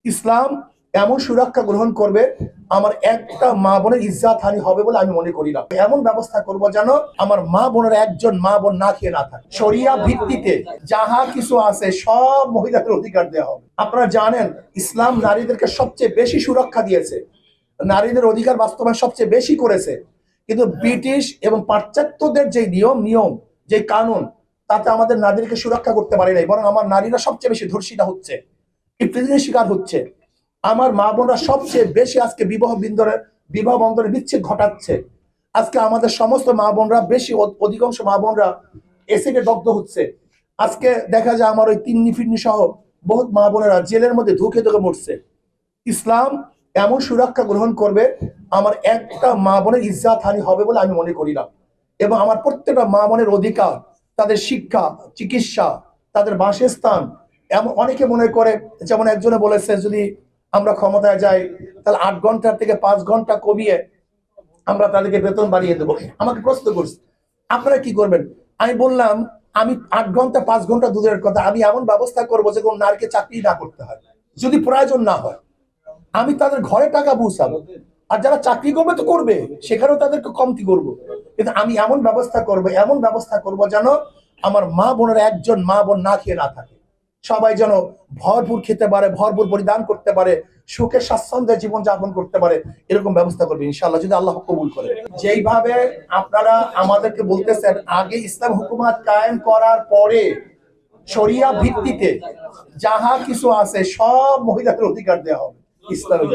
ইসলাম এমন সুরক্ষা গ্রহণ করবে, আমার একটা মা বোনের ইজ্জত হানি হবে বলে আমি মনে করি না। এমন ব্যবস্থা করব যেন আমার মা বোনের একজন মা বোন না খেয়ে না থাকে। শরিয়া ভিত্তিতে যাহা কিছু আছে সব মহিলাদের অধিকার দেওয়া হবে। আপনারা জানেন ইসলাম নারীদেরকে সবচেয়ে বেশি সুরক্ষা দিয়েছে, নারীদের অধিকার বাস্তবায়ন সবচেয়ে বেশি করেছে। কিন্তু ব্রিটিশ এবং পাশ্চাত্যদের যে নিয়ম যে কানুন, তাতে আমাদের নারীদেরকে সুরক্ষা করতে পারে নাই, বরং আমার নারীরা সবচেয়ে বেশি ধর্ষিতা হচ্ছে, ইফতিজিনের শিকার হচ্ছে। আমার মা বোনরা সবচেয়ে বেশি আজকে বিবাহ বন্ধনের বিচ্ছেদ ঘটাচ্ছে। আজকে আমাদের সমস্ত মা বোনরা অধিকাংশ মা বোনরা এসিডে দগ্ধ হচ্ছে। আজকে দেখা যায় আমার ওই তিন্নি ফিন্নি সহ বহুত মা বোনেরা জেলের মধ্যে ধুকে ধুকে মরছে। ইসলাম এমন সুরক্ষা গ্রহণ করবে, আমার একটা মা বোনের ইজ্জত হানি হবে বলে আমি মনে করি না। এবং আমার প্রত্যেকটা মা বোনের অধিকার, তাদের শিক্ষা, চিকিৎসা, তাদের বাসস্থান। এমন অনেকে মনে করে, যেমন একজনে বলেছে যদি আমরা ক্ষমতায় যাই তাহলে 8 ঘন্টার থেকে 5 ঘন্টা কমিয়ে আমরা তাদেরকে বেতন বাড়িয়ে দেবো। আমাকে প্রশ্ন করছে আপনারা কি করবেন? আমি বললাম আমি 8 ঘন্টা 5 ঘন্টা দূরের কথা, আমি এমন ব্যবস্থা করবো যে কোনো নারীকে চাকরি না করতে হয়, যদি প্রয়োজন না হয়। আমি তাদের ঘরে টাকা পৌঁছাবো, আর যারা চাকরি করবে তো করবে, সেখানেও তাদেরকে কমতি করবো। কিন্তু আমি এমন ব্যবস্থা করব যেন আমার মা বোনের একজন মা বোন না খেয়ে না থাকে। সবাই যেন ভরপুর খেতে পারে, ভরপুর পরিধান করতে পারে, সুখে স্বাচ্ছন্দ্যে জীবন যাপন করতে পারে, এরকম ব্যবস্থা করবে ইনশাআল্লাহ, যদি আল্লাহ কবুল করে। যেইভাবে আপনারা আমাদেরকে বলতেছেন আগে ইসলাম হুকুমাত কায়েম করার পরে শরিয়া ভিত্তিতে যাহা কিছু আছে সব মহিলাদের অধিকার দেওয়া হবে ইসলামের।